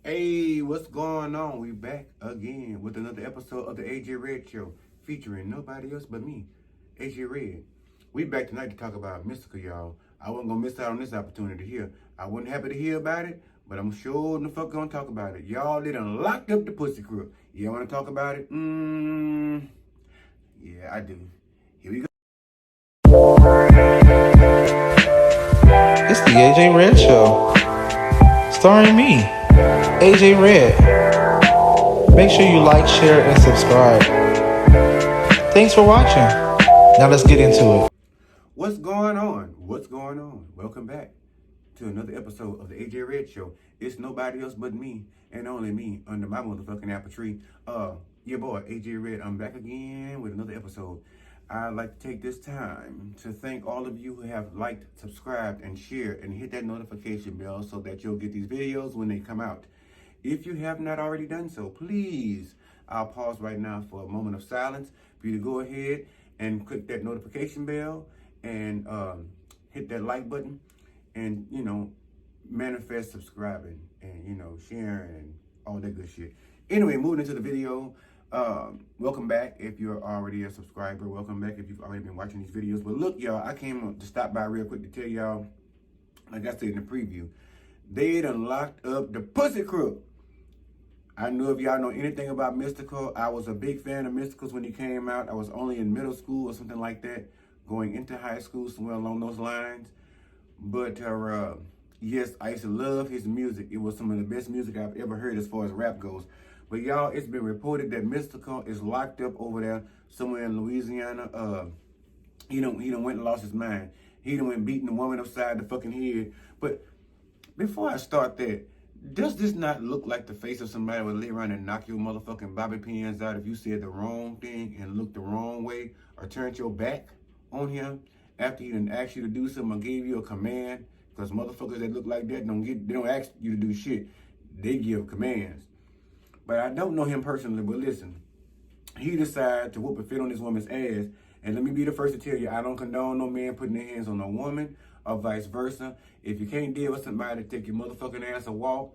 Hey, what's going on? We back again with another episode of the AJ Red Show featuring nobody else but me, AJ Red. We back tonight to talk about Mystical, y'all. I wasn't gonna miss out on this opportunity here. I wasn't happy to hear about it, but I'm sure the fuck gonna talk about it. Y'all, they done locked up the Pussy Crook. You wanna talk about it? Yeah, I do. Here we go. It's the AJ Red Show, starring me, AJ Red. Make sure you like, share, and subscribe. Thanks for watching. Now let's get into it. What's going on? What's going on? Welcome back to another episode of the AJ Red Show. It's nobody else but me and only me under my motherfucking apple tree. Your boy AJ Red. I'm back again with another episode. I'd like to take this time to thank all of you who have liked, subscribed, and shared, and hit that notification bell so that you'll get these videos when they come out. If you have not already done so, please, I'll pause right now for a moment of silence for you to go ahead and click that notification bell and hit that like button and, manifest subscribing and, sharing and all that good shit. Anyway, moving into the video, welcome back if you're already a subscriber. Welcome back if you've already been watching these videos. But look, y'all, I came to stop by real quick to tell y'all, like I said in the preview, they done locked up the Pussy Crook. I know if y'all know anything about Mystical, I was a big fan of Mysticals when he came out. I was only in middle school or something like that, going into high school, somewhere along those lines. But yes, I used to love his music. It was some of the best music I've ever heard as far as rap goes. But y'all, it's been reported that Mystical is locked up over there somewhere in Louisiana. He done went and lost his mind. He done went beating the woman upside the fucking head. But before I start that, does this not look like the face of somebody would lay around and knock your motherfucking bobby pins out if you said the wrong thing and looked the wrong way or turned your back on him after he done asked you to do something or gave you a command? Because motherfuckers that look like that they don't ask you to do shit. They give commands. But I don't know him personally, but listen, he decided to whoop a fit on this woman's ass. And let me be the first to tell you, I don't condone no man putting their hands on a woman or vice versa. If you can't deal with somebody to take your motherfucking ass a walk,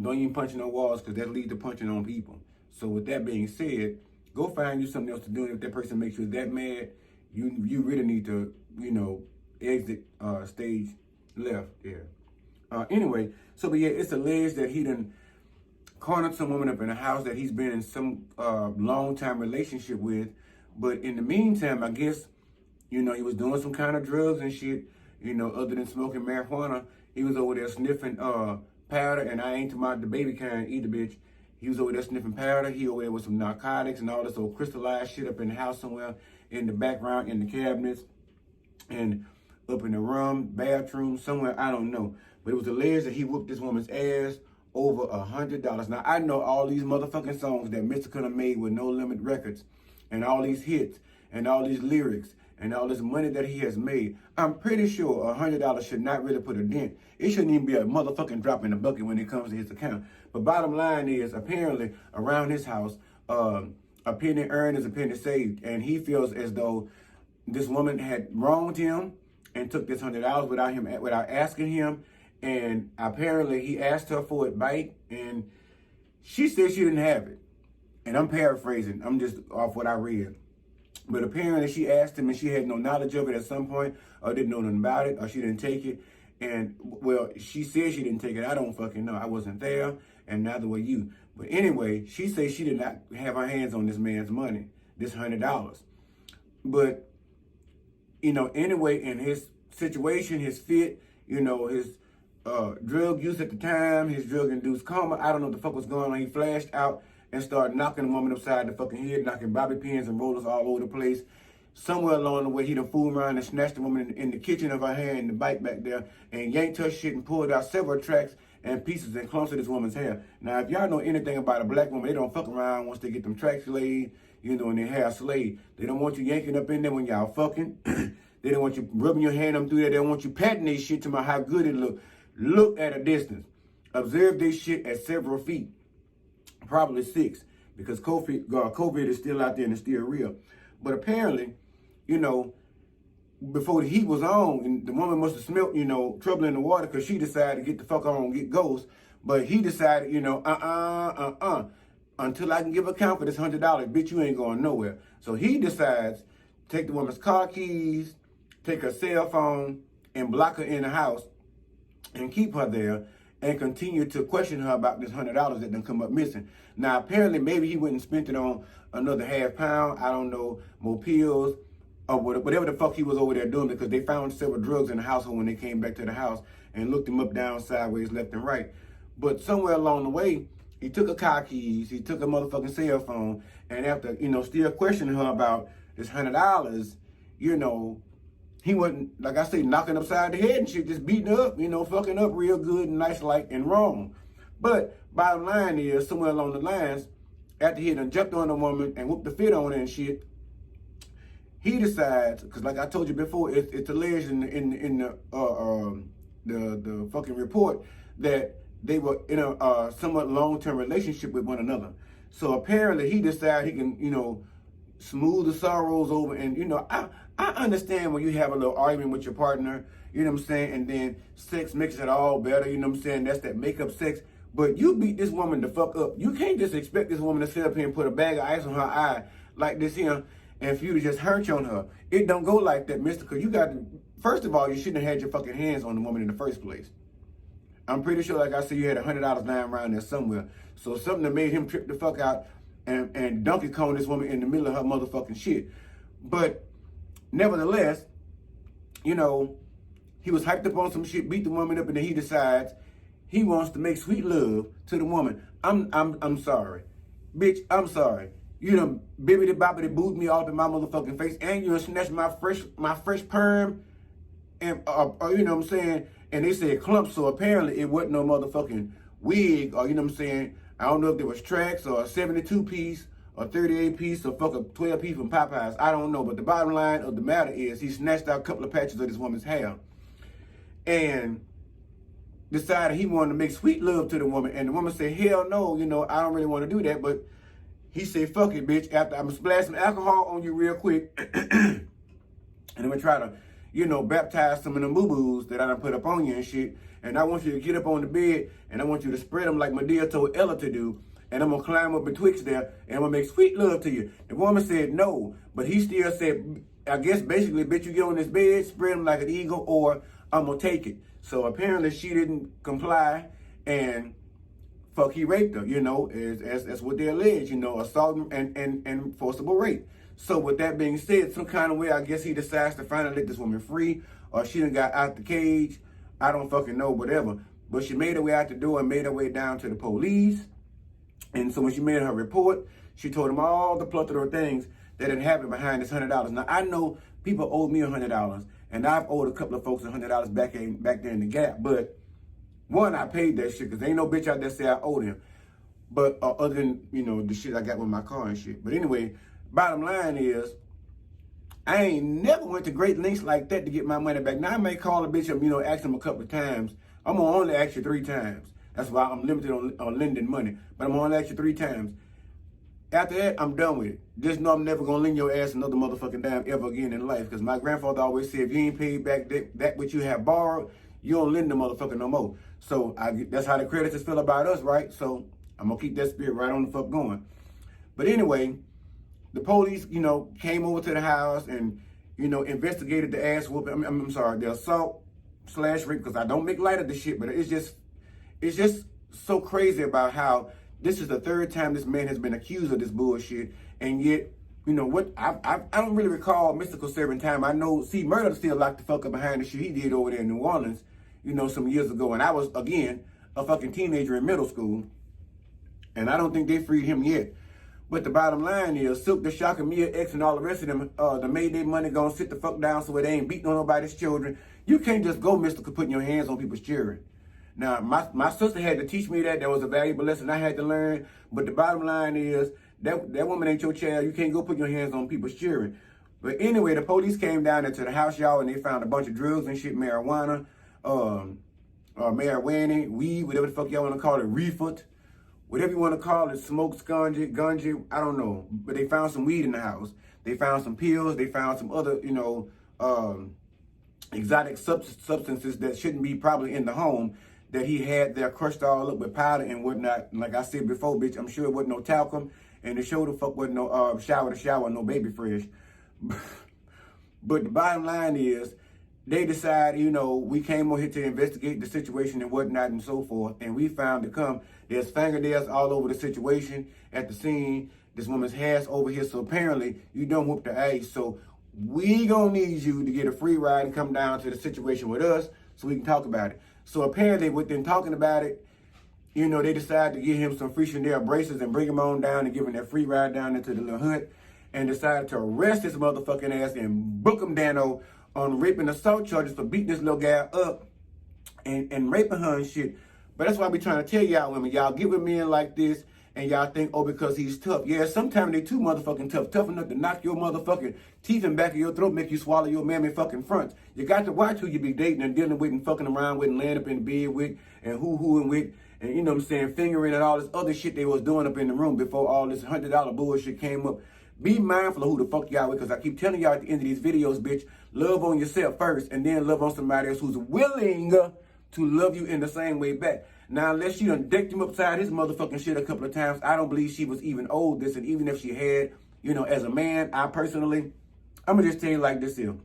don't even punch no walls because that leads to punching on people. So with that being said, go find you something else to do. And if that person makes you that mad, you really need to, exit stage left there. Anyway, but yeah, it's alleged that he done cornered some woman up in a house that he's been in some long-time relationship with. But in the meantime, I guess, he was doing some kind of drugs and shit, other than smoking marijuana. He was over there sniffing powder, and I ain't talking about the baby kind either, bitch. He was over there sniffing powder. He over there with some narcotics and all this old crystallized shit up in the house somewhere in the background, in the cabinets, and up in the room, bathroom, somewhere, I don't know. But it was alleged that he whooped this woman's ass over $100. Now, I know all these motherfucking songs that Mr. could have made with No Limit Records, and all these hits, and all these lyrics, and all this money that he has made. I'm pretty sure $100 should not really put a dent. It shouldn't even be a motherfucking drop in the bucket when it comes to his account. But bottom line is, apparently, around his house, a penny earned is a penny saved, and he feels as though this woman had wronged him and took this $100 without asking him, and apparently he asked her for it back, and she said she didn't have it. And I'm paraphrasing. I'm just off what I read. But apparently she asked him and she had no knowledge of it at some point, or didn't know nothing about it, or she didn't take it. And, well, she said she didn't take it. I don't fucking know. I wasn't there, and neither were you. But anyway, she said she did not have her hands on this man's money, this $100. But, anyway, in his situation, his fit, his drug use at the time, his drug-induced coma, I don't know what the fuck was going on. He flashed out and started knocking the woman upside the fucking head, knocking bobby pins and rollers all over the place. Somewhere along the way, he done fooled around and snatched the woman in the kitchen of her hand, in the bike back there, and yanked her shit and pulled out several tracks and pieces and clumps of this woman's hair. Now, if y'all know anything about a black woman, they don't fuck around once they get them tracks laid, and their hair slayed. They don't want you yanking up in there when y'all fucking. They don't want you rubbing your hand up through there. They don't want you patting their shit to my how good it look. Look at a distance. Observe this shit at several feet. Probably 6, because COVID is still out there and it's still real. But apparently, before the heat was on, and the woman must have smelt, trouble in the water because she decided to get the fuck on and get ghost. But he decided, until I can give account for this $100, bitch, you ain't going nowhere. So he decides to take the woman's car keys, take her cell phone, and block her in the house and keep her there and continue to question her about this $100 that done come up missing. Now, apparently, maybe he went and spent it on another half pound, I don't know, more pills, or whatever the fuck he was over there doing, because they found several drugs in the household when they came back to the house and looked him up, down, sideways, left and right. But somewhere along the way, he took her car keys, he took her motherfucking cell phone, and after, still questioning her about this $100, he wasn't, like I say, knocking upside the head and shit, just beating her up, fucking up real good and nice like and wrong. But bottom line is, somewhere along the lines, after he done jumped on the woman and whooped the fit on her and shit, he decides, because like I told you before, it's alleged in the fucking report that they were in a somewhat long-term relationship with one another. So apparently he decided he can, smooth the sorrows over. And, I understand when you have a little argument with your partner, you know what I'm saying, and then sex makes it all better, you know what I'm saying, that's that makeup sex. But you beat this woman the fuck up. You can't just expect this woman to sit up here and put a bag of ice on her eye like this here and for you to just hurt on her. It don't go like that, mister, because you got to, first of all, you shouldn't have had your fucking hands on the woman in the first place. I'm pretty sure, like I said, you had $100 lying around there somewhere. So something that made him trip the fuck out and Donkey Kong this woman in the middle of her motherfucking shit. But nevertheless, he was hyped up on some shit, beat the woman up, and then he decides he wants to make sweet love to the woman. I'm sorry. Bitch, I'm sorry. You done bibbity boppity booed me all up in my motherfucking face, and you done snatched my fresh perm, and you know what I'm saying? And they said clump, so apparently it wasn't no motherfucking wig, or you know what I'm saying? I don't know if there was tracks or a 72 piece or 38 piece or fuck a 12 piece from Popeyes. I don't know, but the bottom line of the matter is he snatched out a couple of patches of this woman's hair and decided he wanted to make sweet love to the woman. And the woman said, hell no, I don't really want to do that. But he said, fuck it, bitch. After I'm gonna splash some alcohol on you real quick and I'm gonna try to, baptize some of the boo-boos that I done put up on you and shit. And I want you to get up on the bed and I want you to spread them like Medea told Ella to do. And I'm gonna climb up betwixt there and I'm gonna make sweet love to you. The woman said no, but he still said, I guess basically, bitch, you get on this bed, spread them like an eagle, or I'm gonna take it. So apparently she didn't comply and fuck, he raped her, as what they allege, assault and forcible rape. So with that being said, some kind of way, I guess he decides to finally let this woman free, or she done got out the cage. I don't fucking know, whatever. But she made her way out the door and made her way down to the police. And so when she made her report, she told them all the plethora of things that had happened behind this $100. Now, I know people owed me $100, and I've owed a couple of folks $100 back there in the Gap. But one, I paid that shit, because ain't no bitch out there say I owed him. But other than, the shit I got with my car and shit. But anyway, bottom line is, I ain't never went to great lengths like that to get my money back. Now, I may call a bitch up, ask them a couple of times. I'm going to only ask you 3 times. That's why I'm limited on lending money. But I'm going to only ask you 3 times. After that, I'm done with it. Just know I'm never going to lend your ass another motherfucking dime ever again in life. Because my grandfather always said, if you ain't paid back that which you have borrowed, you don't lend the motherfucker no more. So that's how the creditors feel about us, right? So I'm going to keep that spirit right on the fuck going. But anyway, the police, came over to the house and, investigated the ass whooping. I'm sorry, the assault/rape, because I don't make light of this shit, but it's just so crazy about how this is the 3rd time this man has been accused of this bullshit. And yet, what, I don't really recall mystical serving time. I know, Murder still locked the fuck up behind the shit he did over there in New Orleans, some years ago. And I was, again, a fucking teenager in middle school. And I don't think they freed him yet. But the bottom line is, Silk, the Shocker, Mia X, and all the rest of them, the made their money gonna sit the fuck down so it ain't beating on nobody's children. You can't just go mystical putting your hands on people's children. Now, my sister had to teach me that. That was a valuable lesson I had to learn. But the bottom line is, that woman ain't your child. You can't go put your hands on people's children. But anyway, the police came down into the house, y'all, and they found a bunch of drugs and shit, marijuana, marijuana, weed, whatever the fuck y'all want to call it, reefer, whatever you want to call it, smoke, gunja, I don't know. But they found some weed in the house. They found some pills. They found some other, exotic substances that shouldn't be probably in the home. that he had there crushed all up with powder and whatnot. And like I said before, bitch, I'm sure it wasn't no talcum, and it sure the fuck wasn't no shower to shower, no baby fresh. But the bottom line is, they decide, you know, we came over here to investigate the situation and whatnot and so forth, and we found there's fingernails all over the situation at the scene. This woman's hair's over here, so apparently you don't whoop the ass. So we gonna need you to get a free ride and come down to the situation with us so we can talk about it. So apparently within talking about it, you know, they decided to give him some free Chanel bracelets and bring him on down and give him that free ride down into the little hut, and decided to arrest his motherfucking ass and book him down on rape and assault charges for beating this little guy up and raping her and shit. But that's why I be trying to tell y'all women, y'all get with men like this and y'all think, oh, because he's tough. Yeah, sometimes they too motherfucking tough. Tough enough to knock your motherfucking teeth in back of your throat, make you swallow your mammy fucking fronts. You got to watch who you be dating and dealing with and fucking around with and laying up in the bed with and hoo-hooing with and, you know what I'm saying, fingering and all this other shit they was doing up in the room before all this $100 bullshit came up. Be mindful of who the fuck y'all with, because I keep telling y'all at the end of these videos, bitch, love on yourself first and then love on somebody else who's willing to love you in the same way back. Now, unless you done decked him upside his motherfucking shit a couple of times, I don't believe she was even owed this. And even if she had, you know, as a man, I'm going to just tell you like this here.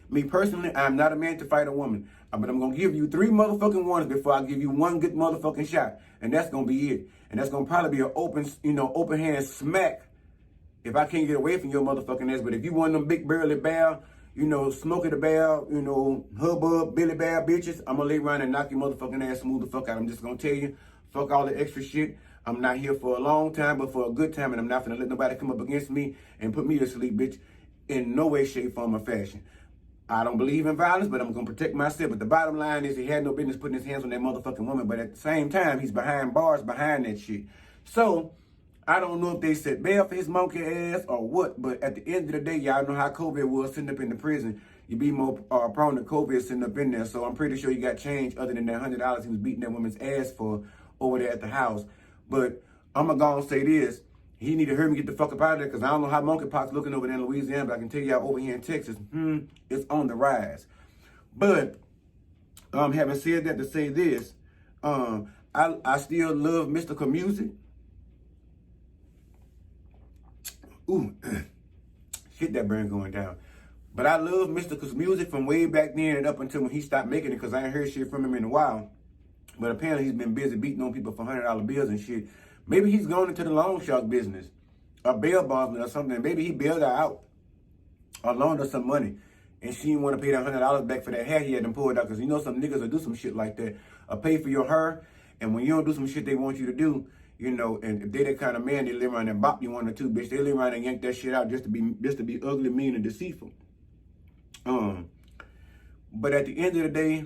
Me personally, I'm not a man to fight a woman. But I'm going to give you 3 motherfucking warnings before I give you one good motherfucking shot. And that's going to be it. And that's going to probably be an open hand smack if I can't get away from your motherfucking ass. But if you want them big burly bear, you know, Smokey the Bear, you know, hubbub, Billy Bear bitches, I'm gonna lay around and knock your motherfucking ass smooth the fuck out. I'm just gonna tell you, fuck all the extra shit. I'm not here for a long time, but for a good time, and I'm not gonna let nobody come up against me and put me to sleep, bitch, in no way, shape, form, or fashion. I don't believe in violence, but I'm gonna protect myself. But the bottom line is he had no business putting his hands on that motherfucking woman, but at the same time, he's behind bars behind that shit. So, I don't know if they set bail for his monkey ass or what, but at the end of the day, y'all know how COVID was sitting up in the prison. You be more prone to COVID sitting up in there, so I'm pretty sure you got change other than that $100 he was beating that woman's ass for over there at the house. But I'm going to go and say this. He need to hurry me get the fuck up out of there, because I don't know how monkeypox looking over there in Louisiana, but I can tell y'all over here in Texas, it's on the rise. But having said that, to say this, I still love mystical music. Ooh, shit, that brain going down. But I love Mystical's music from way back then and up until when he stopped making it, because I ain't heard shit from him in a while. But apparently he's been busy beating on people for $100 bills and shit. Maybe he's going into the loan shark business, or bail bondsman or something. Maybe he bailed her out or loaned her some money, and she didn't want to pay that $100 back for that hair he had them pulled out, because you know some niggas will do some shit like that, or pay for your hair, and when you don't do some shit they want you to do, you know, and if they that kind of man, they live around and bop you 1 or 2, bitch. They live around and yank that shit out just to be ugly, mean, and deceitful. But at the end of the day,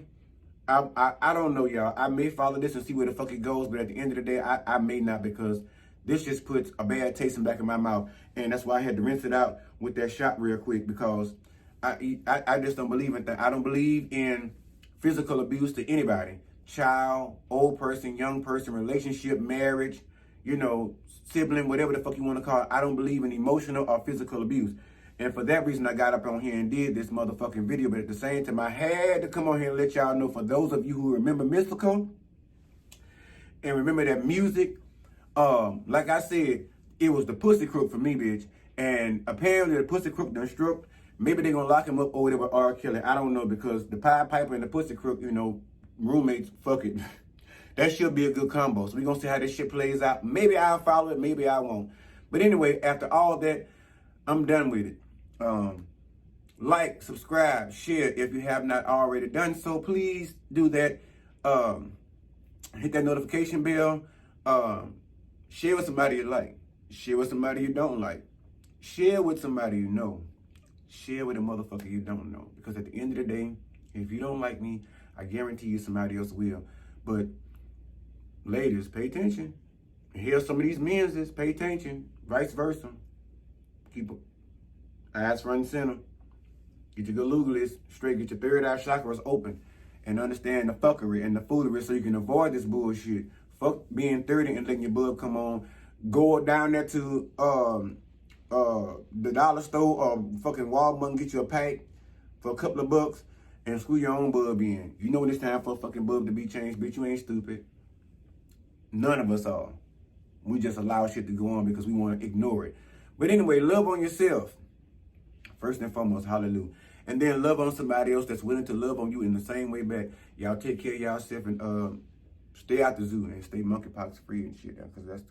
I don't know, y'all. I may follow this and see where the fuck it goes, but at the end of the day, I may not, because this just puts a bad taste in the back of my mouth, and that's why I had to rinse it out with that shot real quick, because I just don't believe in that. I don't believe in physical abuse to anybody. Child, old person, young person, relationship, marriage, you know, sibling, whatever the fuck you want to call it. I don't believe in emotional or physical abuse. And for that reason, I got up on here and did this motherfucking video. But at the same time, I had to come on here and let y'all know, for those of you who remember Mystical and remember that music, like I said, it was the Pussy Crook for me, bitch. And apparently the Pussy Crook done struck. Maybe they gonna lock him up over there with R. Kelly. I don't know, because the Pied Piper and the Pussy Crook, you know, roommates, fuck it. That should be a good combo. So we're going to see how this shit plays out. Maybe I'll follow it, maybe I won't. But anyway, after all that, I'm done with it. Like, subscribe, share if you have not already done so. Please do that. Hit that notification bell. Share with somebody you like. Share with somebody you don't like. Share with somebody you know. Share with a motherfucker you don't know. Because at the end of the day, if you don't like me, I guarantee you somebody else will. But ladies, pay attention. Here's some of these men's, pay attention. Vice versa. Keep eyes front and center. Get your galugalis straight. Get your third eye chakras open. And understand the fuckery and the foolery, so you can avoid this bullshit. Fuck being 30 and letting your bub come on. Go down there to the dollar store or fucking Walmart and get you a pack for a couple of bucks. and screw your own bub in. You know when it's time for a fucking bub to be changed, bitch, you ain't stupid. None of us are. We just allow shit to go on because we want to ignore it. But anyway, love on yourself. First and foremost, hallelujah. And then love on somebody else that's willing to love on you in the same way back. Y'all take care of yourself and stay out the zoo and stay monkeypox free and shit, because that's